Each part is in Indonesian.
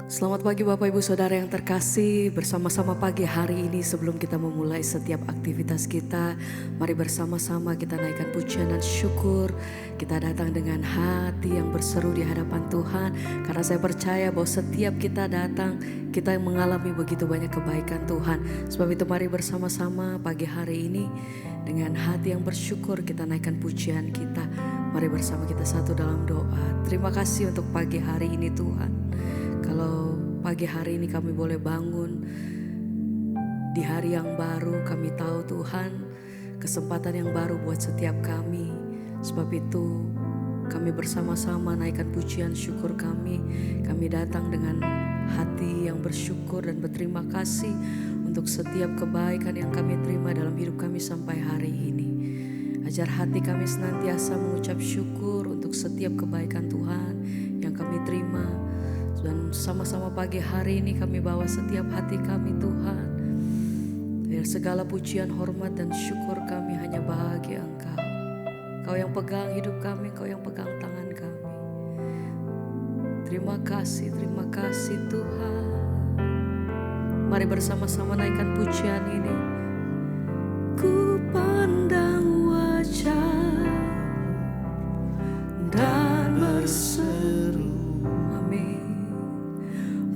Selamat pagi Bapak Ibu Saudara yang terkasih, bersama-sama pagi hari ini sebelum kita memulai setiap aktivitas kita, mari bersama-sama kita naikkan pujian dan syukur. Kita datang dengan hati yang berseru di hadapan Tuhan, karena saya percaya bahwa setiap kita datang, kita mengalami begitu banyak kebaikan Tuhan. Sebab itu mari bersama-sama pagi hari ini dengan hati yang bersyukur kita naikkan pujian kita. Mari bersama kita satu dalam doa. Terima kasih untuk pagi hari ini Tuhan. Kalau pagi hari ini kami boleh bangun di hari yang baru, kami tahu Tuhan kesempatan yang baru buat setiap kami. Sebab itu kami bersama-sama naikkan pujian syukur kami. Kami datang dengan hati yang bersyukur dan berterima kasih untuk setiap kebaikan yang kami terima dalam hidup kami sampai hari ini. Ajar hati kami senantiasa mengucap syukur untuk setiap kebaikan Tuhan yang kami terima. Dan sama-sama pagi hari ini kami bawa setiap hati kami Tuhan. Biar segala pujian, hormat dan syukur kami hanya bagi Engkau. Kau yang pegang hidup kami, Kau yang pegang tangan kami. Terima kasih Tuhan. Mari bersama-sama naikkan pujian ini. Ku pandang wajah dan berseru,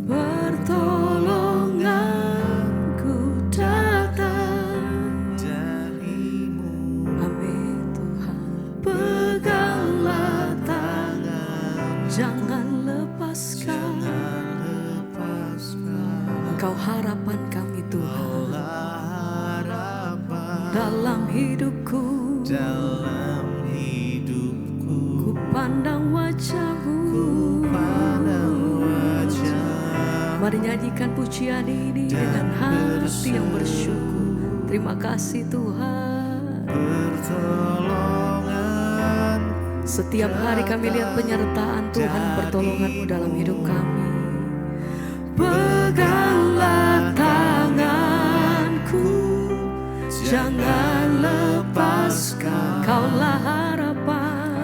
pertolonganku datang darimu. Amin Tuhan. Peganglah tangan, jangan lepaskan. Engkau harapan kami Tuhan. Dalam hidupku, ku pandang wajah-Mu. Mari nyanyikan pujian ini dengan hati yang bersyukur. Terima kasih Tuhan. Setiap hari kami lihat penyertaan Tuhan, pertolongan-Mu dalam hidup kami. Peganglah tanganku, jangan lepaskan. Kaulah harapan,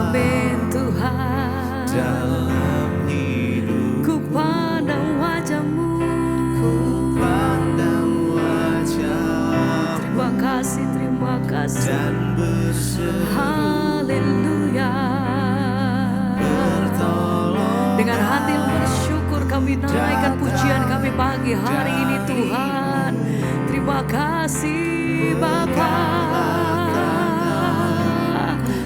amin Tuhan. Dalam hidup ku pandang wajah-Mu, terima kasih dan berseru haleluya. Dengan hati yang bersyukur kami naikkan pujian kami pagi hari ini Tuhan. Terima kasih Bapa.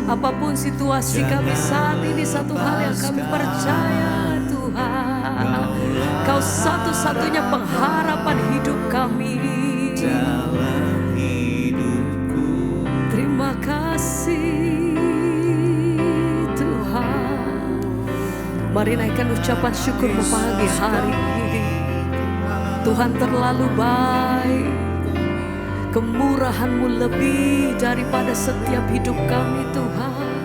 Apapun situasi kami saat ini, satu hal yang kami percaya Tuhan, Kau satu-satunya pengharapan hidup kami. Terima kasih Tuhan. Mari naikkan ucapan syukur pagi hari ini. Tuhan terlalu baik. Kemurahan-Mu lebih daripada setiap hidup kami Tuhan.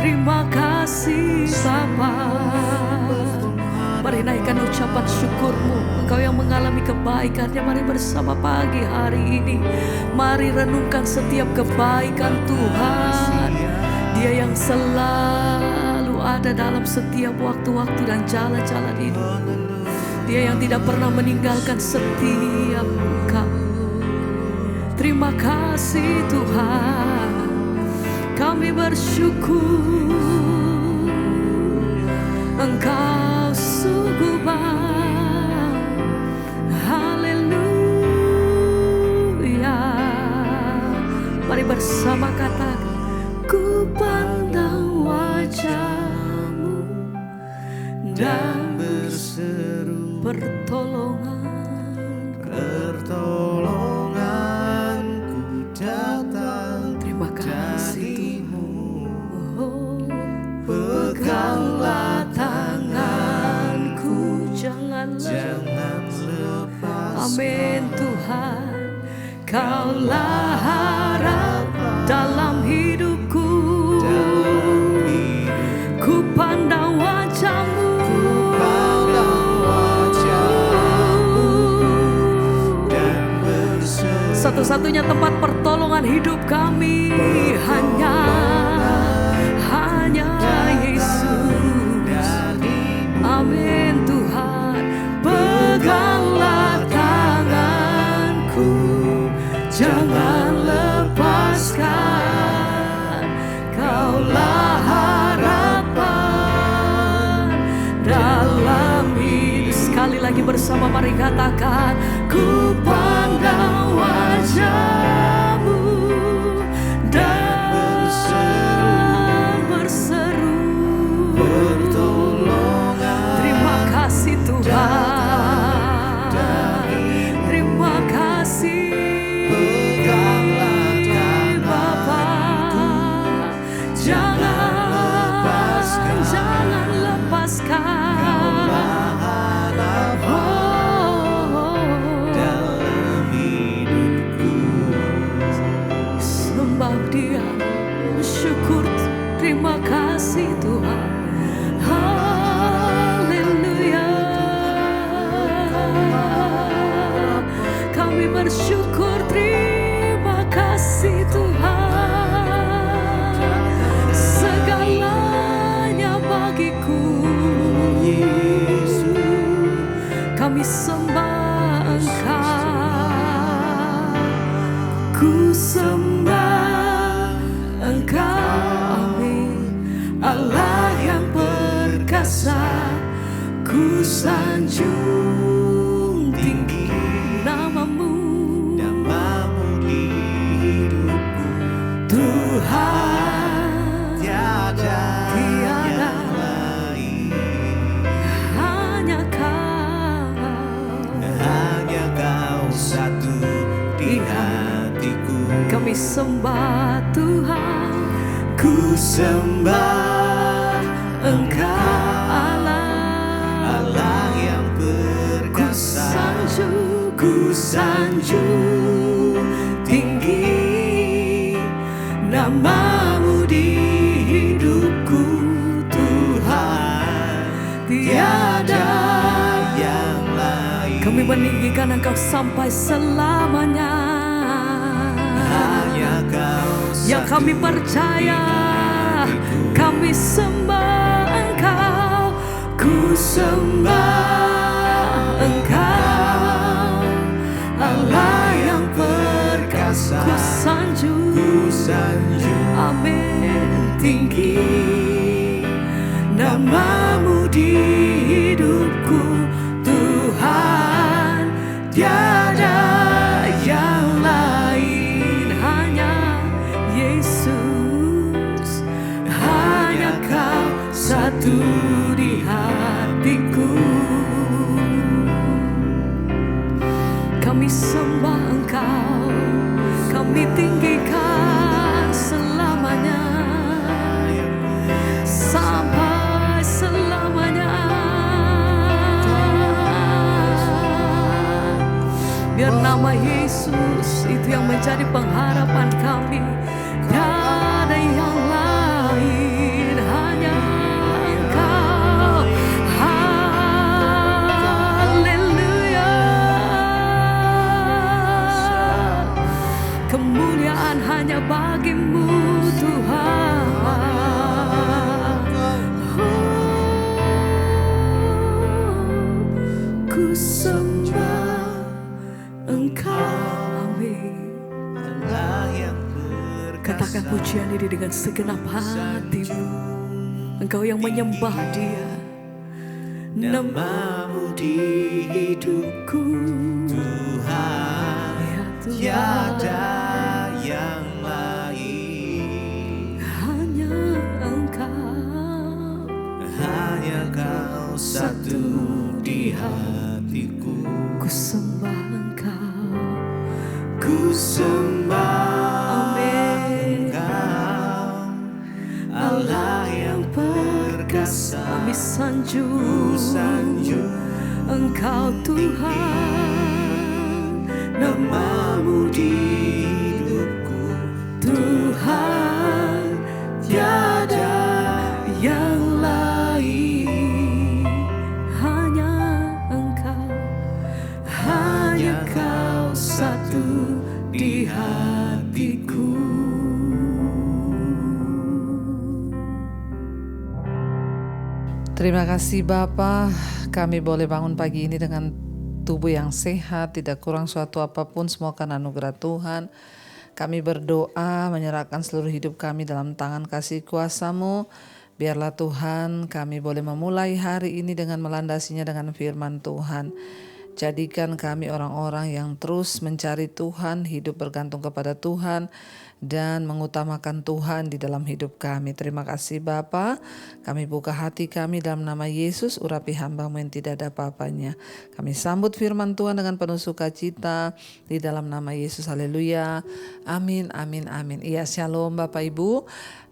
Terima kasih Bapa. Mari naikkan ucapan syukur-Mu. Engkau yang mengalami kebaikannya. Mari bersama pagi hari ini. Mari renungkan setiap kebaikan Tuhan. Dia yang selalu ada dalam setiap waktu-waktu dan jalan-jalan hidup. Dia yang tidak pernah meninggalkan setiap engkau. Terima kasih Tuhan, kami bersyukur. Engkau sungguh baik, haleluya. Mari bersama katakan, ku pandang wajah-Mu dan berseru pertolongan. Terima kasih Tuhan. Peganglah tanganku, jangan lepas. Amin Tuhan. Kaulah harap dalam hidupku. Ku pandang wajah-Mu. Satu-satunya tempat pertolongan hidup kami hanya Yesus. sekali lagi bersama mari katakan, ku pandang wajah-Mu dan berseru pertolongan. Terima kasih Tuhan, terima kasih Bapa. Jangan lepaskan dalam hidupku. Sembah Dia, syukur, terima kasih Tuhan. Haleluya. Kami bersyukur, terima kasih Tuhan. Segalanya bagiku, Yesus, kami sembah Engkau. Ku sembah Engkau, amin. Allah yang perkasa, ku sanjung tinggi namamu di hidupku. Tuhan, tiada lain, hanya Kau satu di hatiku. Kami sembah Tuhan, ku sembah Engkau Allah yang perkasa, ku sanjung tinggi namamu di hidupku. Tuhan, tiada yang lain. Kami meninggikan Engkau sampai selamanya. Hanya Kau yang kami percaya, kami sembah Engkau. Ku sembah Engkau Allah yang perkasa, ku sanjung amin tinggi namamu di hidupku. Tuhan, tiada yang lain, hanya Yesus, hanya Kau satu di hatiku. Kami sembah Engkau, kami tinggikan selamanya, sampai selamanya. Biar nama Yesus itu yang menjadi pengharapan kami. Tiada yang lain, hanya Engkau. Haleluya. Kemuliaan hanya bagi-Mu Tuhan. Ku sembah Engkau, amin. Katakan pujian ini dengan segenap hatimu. Engkau yang menyembah Dia, namamu di hidupku. Tuhan, ya Tuhan, tiada yang lain, hanya Engkau, hanya Kau satu di hatiku. Ku sembah Engkau, ku sembah Engkau Allah yang perkasa. Kami sanjung Engkau Tuhan, namamu di hidupku. Tuhan, tiada yang lain, hanya Engkau, hanya Kau satu di hatiku. Terima kasih Bapa, kami boleh bangun pagi ini dengan tubuh yang sehat, tidak kurang suatu apapun, semua karena anugerah Tuhan. Kami berdoa menyerahkan seluruh hidup kami dalam tangan kasih kuasa-Mu. Biarlah Tuhan kami boleh memulai hari ini dengan melandasinya dengan firman Tuhan. Jadikan kami orang-orang yang terus mencari Tuhan, hidup bergantung kepada Tuhan, dan mengutamakan Tuhan di dalam hidup kami. Terima kasih Bapa. Kami buka hati kami dalam nama Yesus, urapi hamba-Mu yang tidak ada apa-apanya. Kami sambut firman Tuhan dengan penuh sukacita di dalam nama Yesus. Haleluya. Amin, amin, amin. Iya, shalom Bapak Ibu.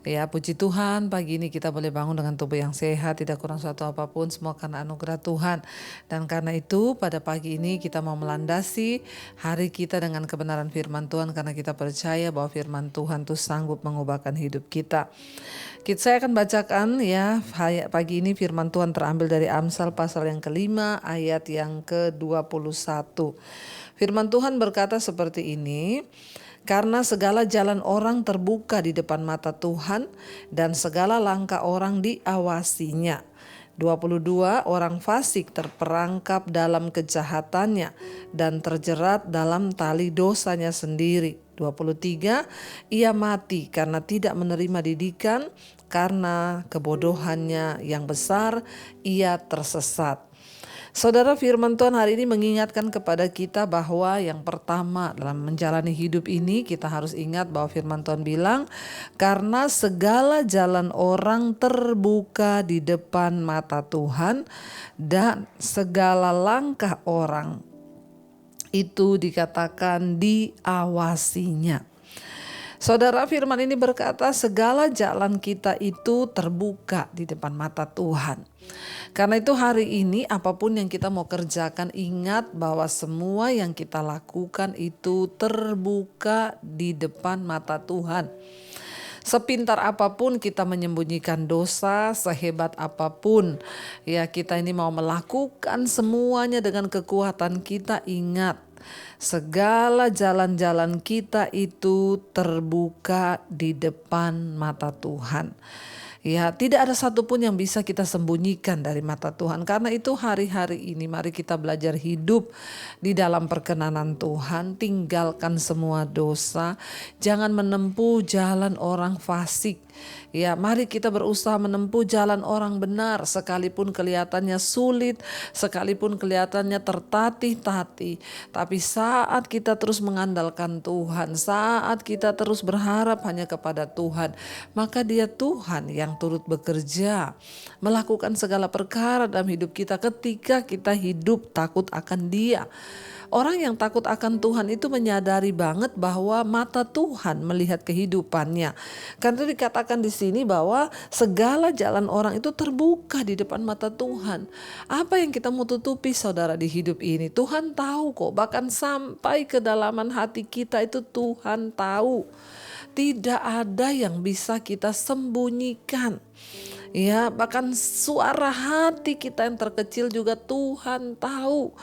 Ya, puji Tuhan, pagi ini kita boleh bangun dengan tubuh yang sehat, tidak kurang suatu apapun, semua karena anugerah Tuhan. Dan karena itu pada pagi ini kita mau melandasi hari kita dengan kebenaran firman Tuhan, karena kita percaya bahwa firman Tuhan itu sanggup mengubahkan hidup kita. Saya akan bacakan ya pagi ini firman Tuhan terambil dari Amsal pasal yang ke-5 ayat yang ke-21. Firman Tuhan berkata seperti ini. Karena segala jalan orang terbuka di depan mata Tuhan dan segala langkah orang diawasinya. 22 Orang fasik terperangkap dalam kejahatannya dan terjerat dalam tali dosanya sendiri. 23 Ia mati karena tidak menerima didikan, karena kebodohannya yang besar ia tersesat. Saudara, firman Tuhan hari ini mengingatkan kepada kita bahwa yang pertama dalam menjalani hidup ini kita harus ingat bahwa firman Tuhan bilang, karena segala jalan orang terbuka di depan mata Tuhan dan segala langkah orang itu dikatakan diawasinya. Saudara, firman ini berkata segala jalan kita itu terbuka di depan mata Tuhan. Karena itu hari ini apapun yang kita mau kerjakan, ingat bahwa semua yang kita lakukan itu terbuka di depan mata Tuhan. Sepintar apapun kita menyembunyikan dosa, sehebat apapun ya kita ini mau melakukan semuanya dengan kekuatan kita, ingat segala jalan-jalan kita itu terbuka di depan mata Tuhan. Ya, tidak ada satupun yang bisa kita sembunyikan dari mata Tuhan. Karena itu hari-hari ini mari kita belajar hidup di dalam perkenanan Tuhan. Tinggalkan semua dosa. Jangan menempuh jalan orang fasik. Ya, mari kita berusaha menempuh jalan orang benar, sekalipun kelihatannya sulit, sekalipun kelihatannya tertatih-tatih. Tapi saat kita terus mengandalkan Tuhan, saat kita terus berharap hanya kepada Tuhan, maka Dia Tuhan yang turut bekerja, melakukan segala perkara dalam hidup kita ketika kita hidup takut akan Dia. Orang yang takut akan Tuhan itu menyadari banget bahwa mata Tuhan melihat kehidupannya. Karena itu dikatakan di sini bahwa segala jalan orang itu terbuka di depan mata Tuhan. Apa yang kita mau tutupi saudara di hidup ini? Tuhan tahu kok, bahkan sampai kedalaman hati kita itu Tuhan tahu. Tidak ada yang bisa kita sembunyikan. Ya, bahkan suara hati kita yang terkecil juga Tuhan tahu.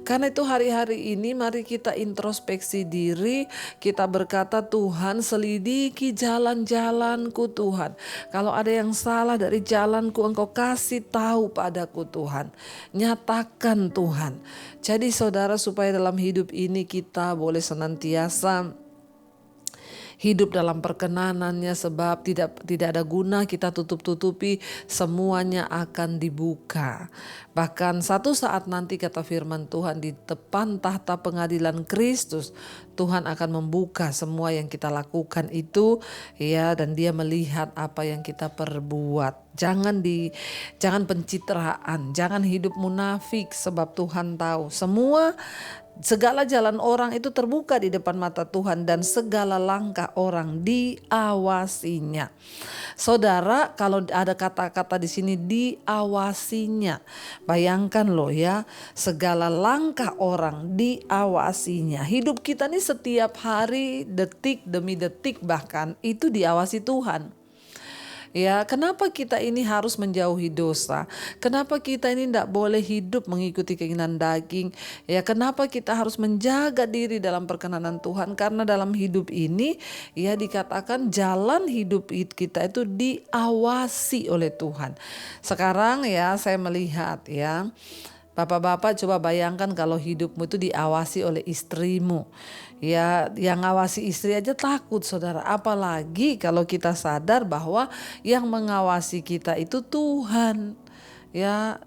Karena itu hari-hari ini mari kita introspeksi diri, kita berkata, Tuhan selidiki jalan-jalanku Tuhan. Kalau ada yang salah dari jalanku, Engkau kasih tahu padaku Tuhan. Nyatakan Tuhan. Jadi saudara, supaya dalam hidup ini kita boleh senantiasa hidup dalam perkenanannya, sebab tidak ada guna kita tutup-tutupi, semuanya akan dibuka. Bahkan satu saat nanti kata firman Tuhan di depan tahta pengadilan Kristus, Tuhan akan membuka semua yang kita lakukan itu ya, dan Dia melihat apa yang kita perbuat. Jangan pencitraan, jangan hidup munafik, sebab Tuhan tahu semua. Segala jalan orang itu terbuka di depan mata Tuhan dan segala langkah orang diawasinya. Saudara, kalau ada kata-kata di sini diawasinya, bayangkan loh ya, segala langkah orang diawasinya. Hidup kita nih setiap hari, detik demi detik bahkan itu diawasi Tuhan. Ya, kenapa kita ini harus menjauhi dosa? Kenapa kita ini tidak boleh hidup mengikuti keinginan daging? Ya, kenapa kita harus menjaga diri dalam perkenanan Tuhan? Karena dalam hidup ini, ya dikatakan jalan hidup kita itu diawasi oleh Tuhan. Sekarang ya saya melihat ya, Bapak-bapak coba bayangkan kalau hidupmu itu diawasi oleh istrimu. Ya, yang ngawasi istri aja takut saudara. Apalagi kalau kita sadar bahwa yang mengawasi kita itu Tuhan. Ya,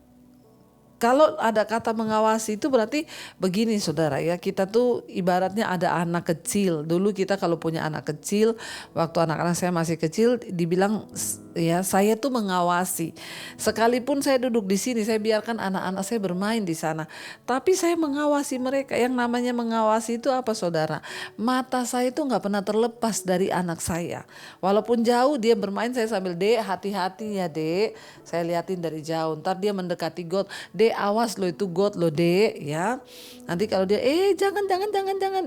kalau ada kata mengawasi itu berarti begini saudara ya, kita tuh ibaratnya ada anak kecil. Dulu kita kalau punya anak kecil, waktu anak-anak saya masih kecil dibilang ya saya tuh mengawasi. Sekalipun saya duduk di sini, saya biarkan anak-anak saya bermain di sana. Tapi saya mengawasi mereka. Yang namanya mengawasi itu apa saudara? Mata saya itu gak pernah terlepas dari anak saya. Walaupun jauh dia bermain, saya sambil, "Dek, hati-hati ya dek." Saya liatin dari jauh. Ntar dia mendekati got, "Dek, awas lo, itu got lo dek," ya. Nanti kalau dia jangan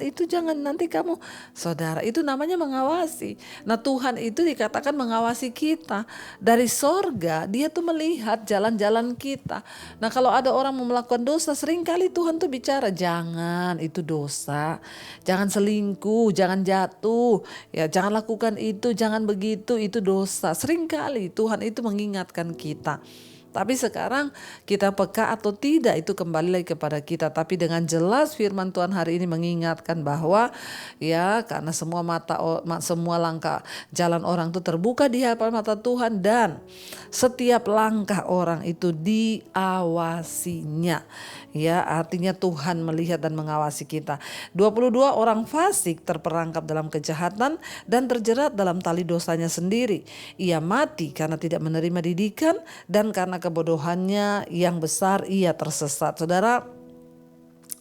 itu jangan, nanti kamu, saudara, itu namanya mengawasi. Nah, Tuhan itu dikatakan mengawasi kita dari sorga. Dia tuh melihat jalan-jalan kita. Nah, kalau ada orang mau melakukan dosa, seringkali Tuhan tuh bicara, "Jangan, itu dosa, jangan selingkuh, jangan jatuh, ya jangan lakukan itu, jangan begitu, itu dosa." Seringkali Tuhan itu mengingatkan kita. Tapi sekarang kita peka atau tidak itu kembali lagi kepada kita. Tapi dengan jelas firman Tuhan hari ini mengingatkan bahwa ya karena semua langkah jalan orang itu terbuka di hadapan mata Tuhan, dan setiap langkah orang itu diawasinya. Ya, artinya Tuhan melihat dan mengawasi kita. 22 orang fasik terperangkap dalam kejahatan dan terjerat dalam tali dosanya sendiri. Ia mati karena tidak menerima didikan, dan karena kebodohannya yang besar ia tersesat. Saudara,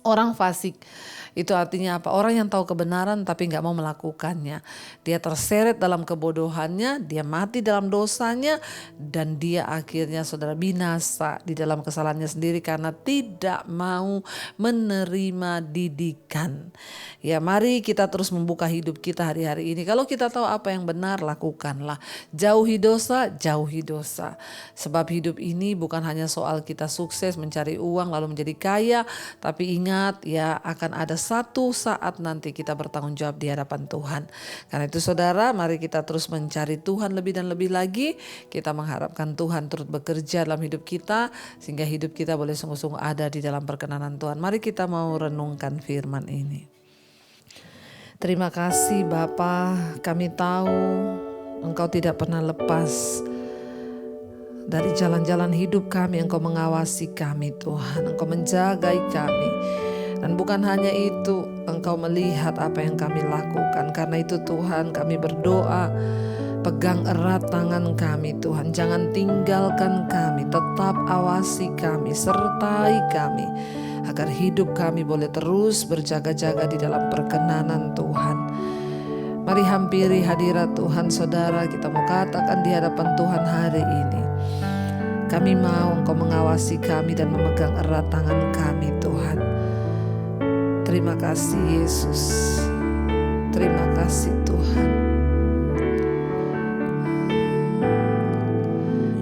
orang fasik itu artinya apa? Orang yang tahu kebenaran tapi gak mau melakukannya. Dia terseret dalam kebodohannya, dia mati dalam dosanya, dan dia akhirnya saudara binasa di dalam kesalahannya sendiri karena tidak mau menerima didikan. Ya, mari kita terus membuka hidup kita hari-hari ini. Kalau kita tahu apa yang benar, lakukanlah. Jauhi dosa, jauhi dosa. Sebab hidup ini bukan hanya soal kita sukses mencari uang lalu menjadi kaya, tapi ingat ya, akan ada satu saat nanti kita bertanggung jawab di hadapan Tuhan. Karena itu saudara, mari kita terus mencari Tuhan lebih dan lebih lagi. Kita mengharapkan Tuhan turut bekerja dalam hidup kita, sehingga hidup kita boleh sungguh-sungguh ada di dalam perkenanan Tuhan. Mari kita mau renungkan firman ini. Terima kasih Bapa, kami tahu Engkau tidak pernah lepas dari jalan-jalan hidup kami. Engkau mengawasi kami Tuhan, Engkau menjagai kami. Dan bukan hanya itu, Engkau melihat apa yang kami lakukan. Karena itu Tuhan, kami berdoa, pegang erat tangan kami Tuhan. Jangan tinggalkan kami, tetap awasi kami, sertai kami, agar hidup kami boleh terus berjaga-jaga di dalam perkenanan Tuhan. Mari hampiri hadirat Tuhan saudara, kita mau katakan di hadapan Tuhan hari ini, kami mau Engkau mengawasi kami dan memegang erat tangan kami Tuhan. Terima kasih Yesus, terima kasih Tuhan.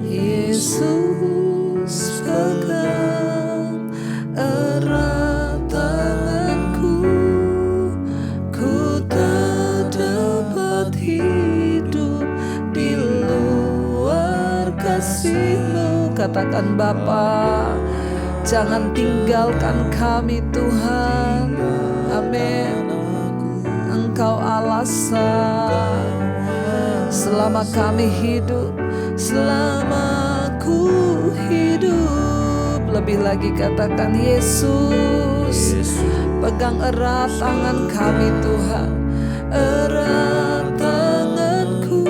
Yesus, pegang erat tanganku, ku tak dapat hidup di luar kasih-Mu. Katakan Bapa, jangan tinggalkan kami Tuhan. Amin. Engkau alasan selama kami hidup, selama ku hidup. Lebih lagi katakan Yesus, pegang erat tangan kami Tuhan, erat tanganku,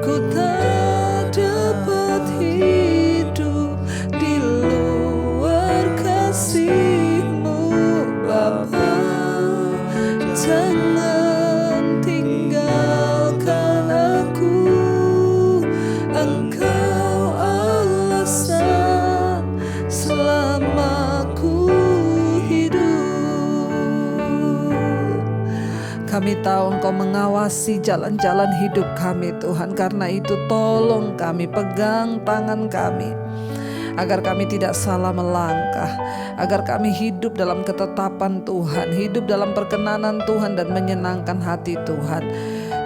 ku tak dapat hidup di luar kasih-Mu Bapa. Jangan tinggalkan aku, Engkau alasan selama ku hidup. Kami tahu Engkau mengawasi jalan-jalan hidup kami Tuhan. Karena itu tolong kami, pegang tangan kami, agar kami tidak salah melangkah, agar kami hidup dalam ketetapan Tuhan, hidup dalam perkenanan Tuhan dan menyenangkan hati Tuhan.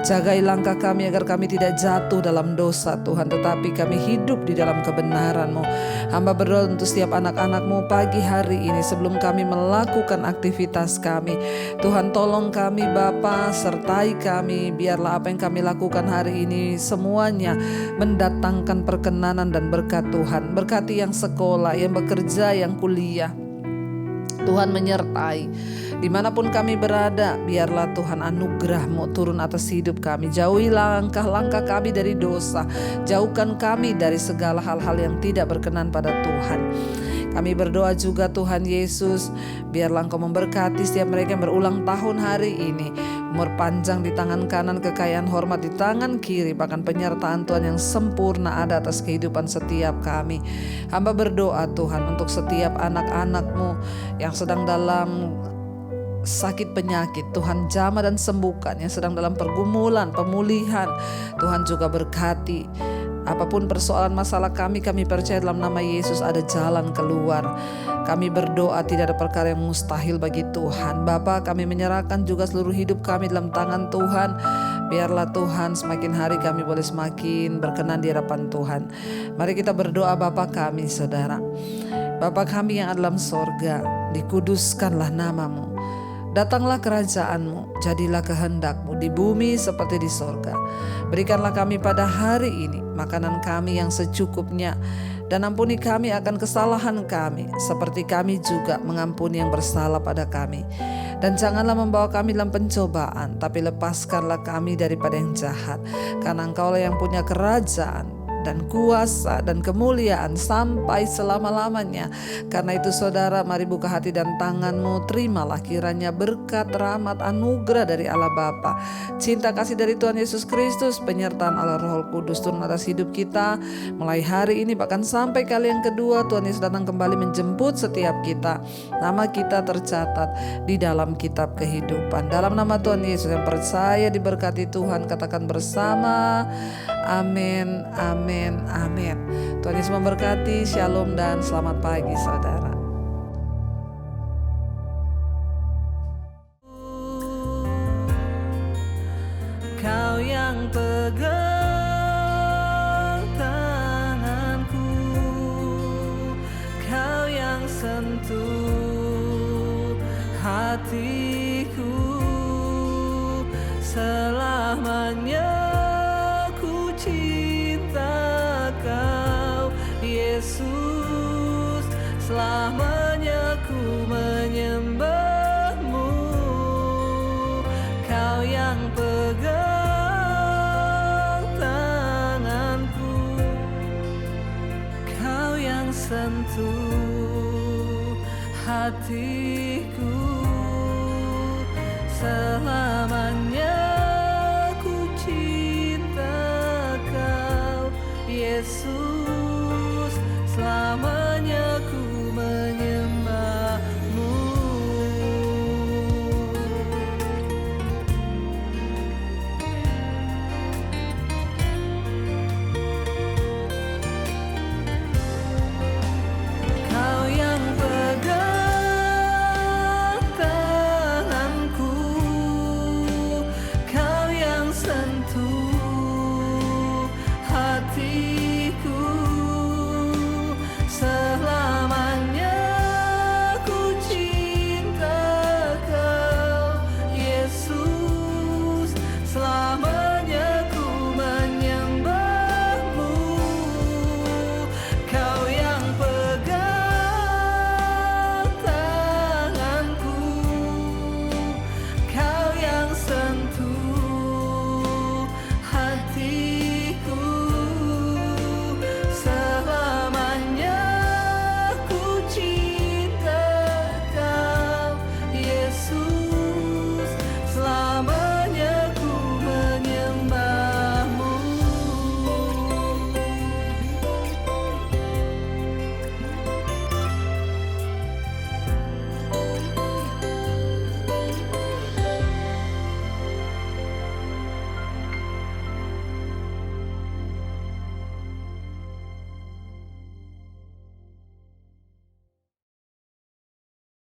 Jagai langkah kami agar kami tidak jatuh dalam dosa Tuhan, tetapi kami hidup di dalam kebenaran-Mu. Hamba berdoa untuk setiap anak-anak-Mu pagi hari ini sebelum kami melakukan aktivitas kami. Tuhan tolong kami Bapa, sertai kami, biarlah apa yang kami lakukan hari ini semuanya mendatangkan perkenanan dan berkat Tuhan. Berkati yang sekolah, yang bekerja, yang kuliah. Tuhan menyertai dimanapun kami berada, biarlah Tuhan anugerah-Mu turun atas hidup kami. Jauhi langkah-langkah kami dari dosa, jauhkan kami dari segala hal-hal yang tidak berkenan pada Tuhan. Kami berdoa juga Tuhan Yesus, biarlah Engkau memberkati setiap mereka yang berulang tahun hari ini. Umur panjang di tangan kanan, kekayaan hormat di tangan kiri, bahkan penyertaan Tuhan yang sempurna ada atas kehidupan setiap kami. Hamba berdoa Tuhan untuk setiap anak-anak-Mu yang sedang dalam sakit penyakit, Tuhan jamah dan sembuhkan. Yang sedang dalam pergumulan, pemulihan, Tuhan juga berkati. Apapun persoalan masalah kami percaya dalam nama Yesus ada jalan keluar. Kami berdoa tidak ada perkara yang mustahil bagi Tuhan. Bapa, kami menyerahkan juga seluruh hidup kami dalam tangan Tuhan. Biarlah Tuhan semakin hari kami boleh semakin berkenan di hadapan Tuhan. Mari kita berdoa Bapa kami saudara. Bapa kami yang ada dalam sorga, dikuduskanlah nama-Mu. Datanglah kerajaan-Mu, jadilah kehendak-Mu di bumi seperti di sorga. Berikanlah kami pada hari ini makanan kami yang secukupnya, dan ampuni kami akan kesalahan kami, seperti kami juga mengampuni yang bersalah pada kami. Dan janganlah membawa kami dalam pencobaan, tapi lepaskanlah kami daripada yang jahat. Karena Engkaulah yang punya kerajaan dan kuasa dan kemuliaan sampai selama-lamanya. Karena itu saudara, mari buka hati dan tangan-Mu, terimalah kiranya berkat, rahmat, anugerah dari Allah Bapa, cinta kasih dari Tuhan Yesus Kristus, penyertaan Allah Roh Kudus turun atas hidup kita mulai hari ini bahkan sampai kali yang kedua Tuhan Yesus datang kembali menjemput setiap kita. Nama kita tercatat di dalam kitab kehidupan. Dalam nama Tuhan Yesus yang percaya diberkati Tuhan, katakan bersama, amin, amin, amin. Tuhan Yesus memberkati. Shalom dan selamat pagi saudara. Kau yang pegang tanganku, Kau yang sentuh hatiku, selamanya ku cinta Kau Yesus, selamanya ku menyembah-Mu. Kau yang pegang tanganku, Kau yang sentuh hatiku, selamanya ku cinta Kau Yesus.